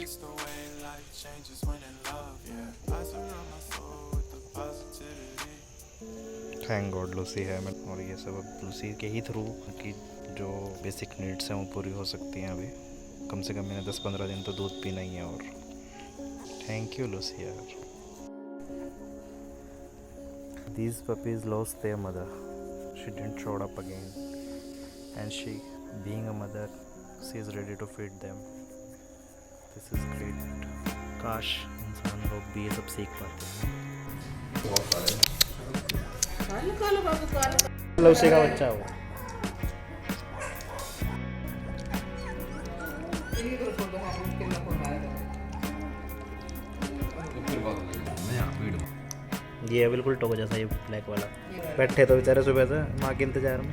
It's the way life changes when in love, yeah. I surround my soul with the positivity. Thank God Lucy है मैं, और ये सब अब Lucy के ही थ्रू कि जो बेसिक नीड्स हैं वो पूरी हो सकती हैं। अभी कम से कम मैंने 10-15 दिन तो दूध पीना ही है। और थैंक यू लूसी यार। These puppies lost their mother. She didn't show up again. And she, being a mother, she is ready to feed them. This is great. काश इंसान लोग भी ये सब सीख पाते हैं। लूसी का बच्चा हो। ये बिल्कुल टोको जैसा ये ब्लैक वाला। बैठे तो बेचारे सुबह से माँ के इंतजार में।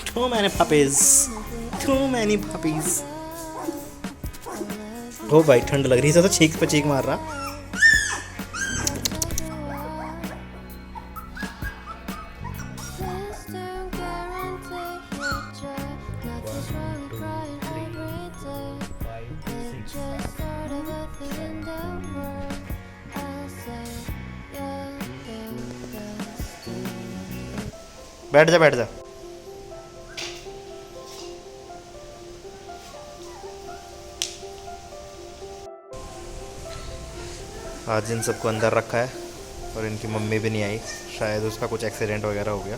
Too many puppies. Too many puppies. ओ भाई ठंड लग रही है, तो चीख पे चीख मार रहा। बैठ जा बैठ जा। आज इन सबको अंदर रखा है और इनकी मम्मी भी नहीं आई, शायद उसका कुछ एक्सीडेंट वगैरह हो गया।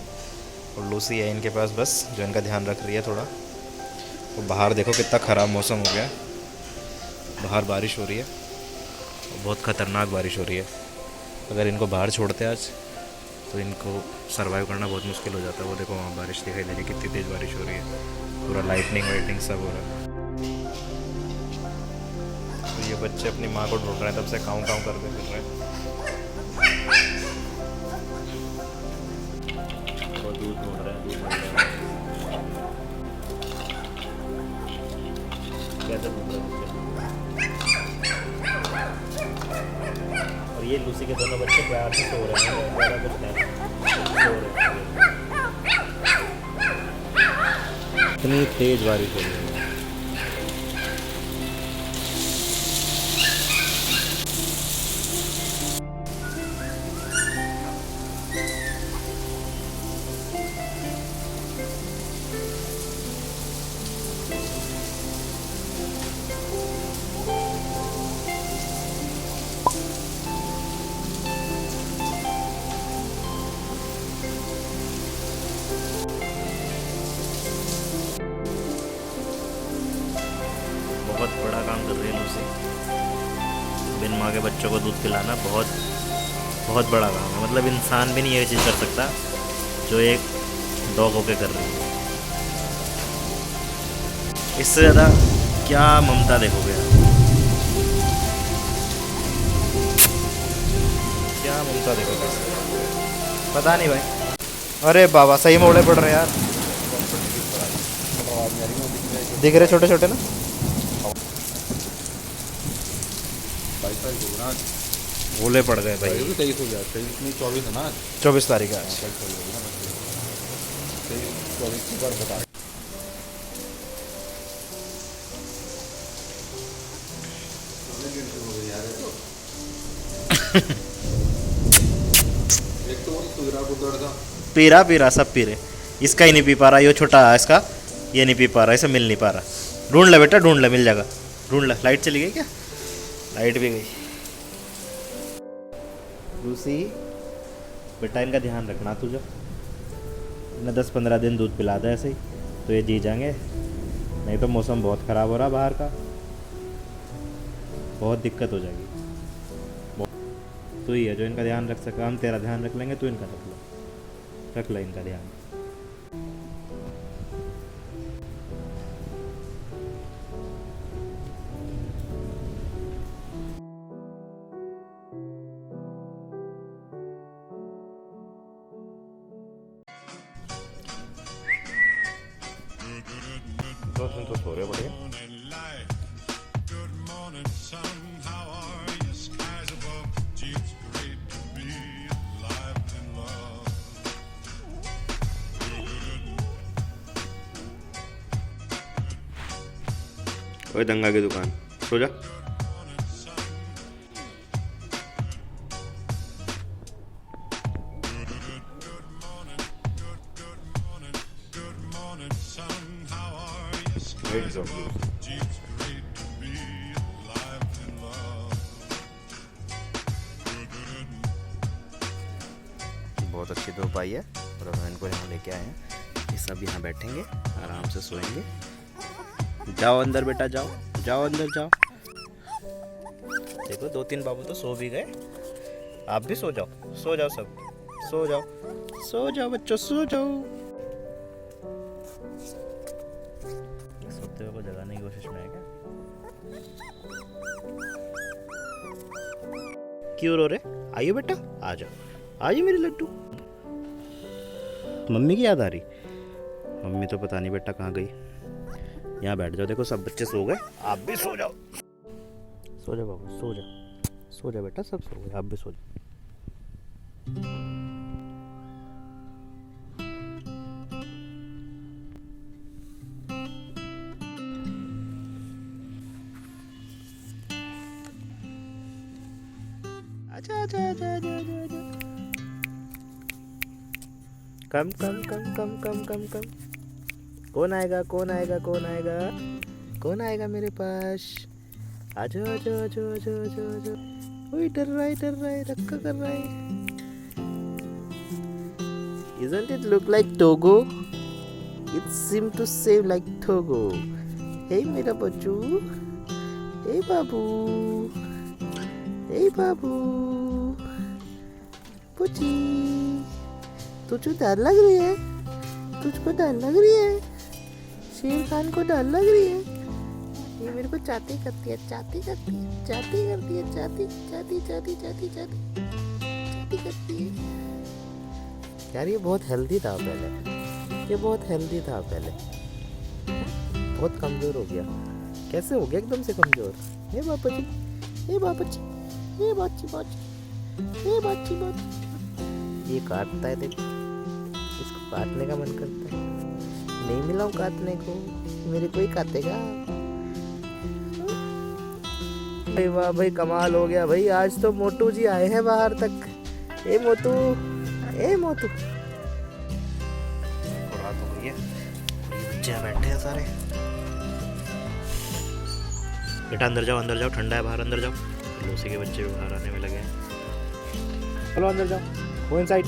और लूसी है इनके पास बस, जो इनका ध्यान रख रही है थोड़ा। तो बाहर देखो कितना ख़राब मौसम हो गया, बाहर बारिश हो रही है, बहुत ख़तरनाक बारिश हो रही है। अगर इनको बाहर छोड़ते आज तो इनको सर्वाइव करना बहुत मुश्किल हो जाता है। वो देखो वहाँ बारिश दिखाई दे रही है, कितनी तेज़ बारिश हो रही है, पूरा लाइटनिंग वाइटनिंग सब हो रहा है। तो ये बच्चे अपनी माँ को ढूंढ रहे हैं, तब से काँव काँव करके फिर रहे हैं। वो दूध ढूंढ रहे हैं, दूध ढूंढ रहे हैं। कैसे ढूंढ रहे हैं? और ये लूसी के दोनों बच्चे प्यार से सो रहे हैं, ज़्यादा कुछ नहीं सो रहे हैं। इतनी तेज़ बारिश हो रही है। बहुत बड़ा काम कर रही है लूसी। बिन माँ के बच्चों को दूध पिलाना बहुत बहुत बड़ा काम है। मतलब इंसान भी नहीं ये चीज़ कर सकता जो एक डॉग होके कर रही है। इससे ज़्यादा क्या ममता देखोगे आप? क्या ममता देखोगे? पता नहीं भाई। अरे बाबा सही मोड़े पड़ रहे यार, दिख रहे छोटे छोटे ना। ओले पड़ गए भाई। 23 हो गया, 23 नहीं 24 है ना, 24 तारीख है आज। 24 की बार बता। एक तो सुधरा बुद्धड़ था, पी रहा सब पी रहे। इसका ही नहीं पी पा रहा, ये छोटा है इसका, ये नहीं पी पा रहा, इसे मिल नहीं पा रहा। ढूंढ ले बेटा ढूंढ ले, मिल जाएगा। ढूंढ ले। लाइट चली गई क्या? लाइट भी गई। लूसी बेटा इनका ध्यान रखना तुझे, इन्हें 10-15 दिन दूध पिला दे ऐसे ही तो ये जी जाएंगे। नहीं तो मौसम बहुत ख़राब हो रहा बाहर का, बहुत दिक्कत हो जाएगी। तू ही है जो इनका ध्यान रख सका। हम तेरा ध्यान रख लेंगे, तू इनका रख ले इनका ध्यान। दो दिन तो सो रहे बढ़िया। ओए दंगा की दुकान, सो जा। बहुत अच्छी धूप आई है और हम इनको यहाँ लेके आए हैं। ये सब यहाँ बैठेंगे, आराम से सोएंगे। जाओ अंदर बेटा, जाओ जाओ अंदर जाओ। देखो 2-3 बाबू तो सो भी गए, आप भी सो जाओ। सो जाओ सब, सो जाओ, सो जाओ बच्चों, सो जाओ। सोते हुए को जगाने की कोशिश में है क्या? क्यों रो रहे? आइए बेटा, आ जाओ, आइए मेरे लड्डू। मम्मी की याद आ रही? मम्मी तो पता नहीं बेटा कहाँ गई। यहाँ बैठ जाओ, देखो सब बच्चे सो गए, आप भी सो जाओ। सो जाओ बाबू, सो जाओ, सो जाओ बेटा, सब सो गए, आप भी सो जाओ। आजा आजा आजा आजा आजा। कम कम कम कम कम कम कम। कौन आएगा, कौन आएगा, कौन आएगा, कौन आएगा मेरे पास? आजो आजो आजो आजो आजो आजो। ओए डर रहा है, डर रहा है, रक्का कर रहा है। Isn't it look like Togo? It seem to say like Togo. Hey मेरा बच्चू, hey बाबू, hey बाबू, पुची, तुझको डर लग रही है? तुझको डर लग रही है? शेर खान को डर लग रही है? ये मेरे को चाहती करती है, चाहती करती है, चाहती करती है, चाहती चाहती चाहती चाहती चाहती चाहती करती है। यार ये बहुत हेल्दी था पहले, ये बहुत हेल्दी था पहले, बहुत कमजोर हो गया। कैसे हो गया एकदम से कमजोर? हे बापा जी, हे बापा जी, हे बाची बाची, हे बाची बाची। ये काटता है, देखो इसको काटने का मन करता है। नहीं मिला हूँ काटने को, मेरे को ही काटेगा। भाई वाह भाई, कमाल हो गया भाई, आज तो मोटू जी आए हैं बाहर तक। ए मोटू, ए मोटू। रात हो गई है, बच्चे बैठे हैं सारे। बेटा अंदर जाओ, अंदर जाओ, ठंडा है बाहर, अंदर जाओ। लूसी के बच्चे भी बाहर आने में लगे हैं। चलो अंदर जाओ, गो इनसाइड।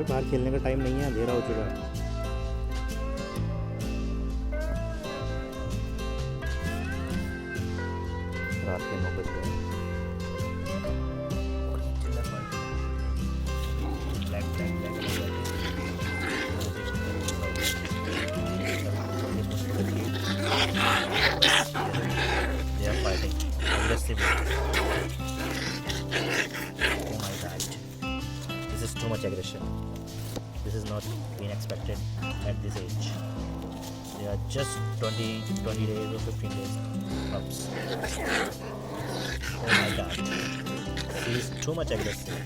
बाहर खेलने का टाइम नहीं है, अंधेरा हो चुका है। रात के 9 बज गए। They are fighting aggressively. Oh my God. This is too much aggression. This is not been expected at this age. They are just 20 days or 15 days pups. Oh my God. He is too much aggressive.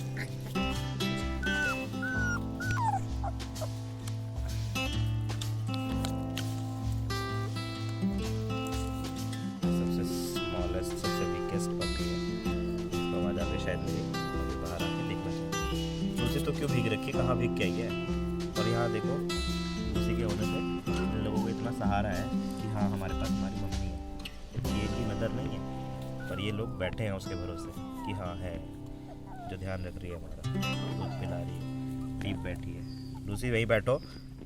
सबसे smallest, सबसे weakest puppy है। इसको आवाज आती है शायद मेरी, बाहर आके देखना चाहिए। लूसी तो क्यों भीग रखी है, कहाँ भीग के आई है? और यहाँ देखो, लूसी के होने से इन लोगों को इतना सहारा है कि हाँ हमारे पास हमारी मम्मी है। ये इनकी मदर नहीं है, पर ये लोग बैठे हैं उसके भरोसे कि हाँ है, जो ध्यान रख रही है हमारा, दूध पिला रही है, टीप बैठी है। लूसी वहीं बैठो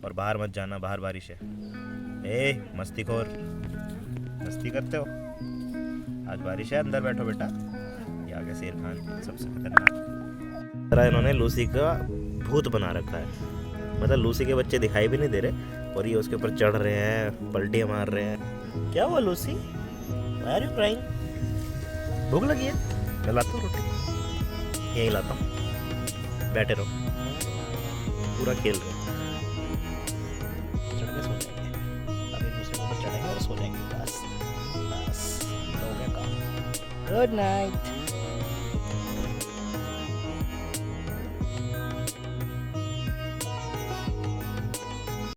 और बाहर मत जाना, बाहर बारिश है। ए मस्तीखोर, मस्ती करते हो? आज बारिश है, अंदर बैठो बेटा। ये आ गया शेर खान, सबसे खतरनाक। इन्होंने लूसी का भूत बना रखा है, मतलब लूसी के बच्चे दिखाई भी नहीं दे रहे और ये उसके ऊपर चढ़ रहे हैं, पलटियां मार रहे हैं। क्या हुआ Lucy? Why are you crying? भूख लगी है? मैं लाता हूँ रोटी, यही लाता हूँ। बैठे रहो, पूरा खेल रहे हो। चढ़ के सो जाएंगे, अभी दूसरे के ऊपर चढ़ेंगे और सो जाएंगे, बस बस हो गया काम। Good night.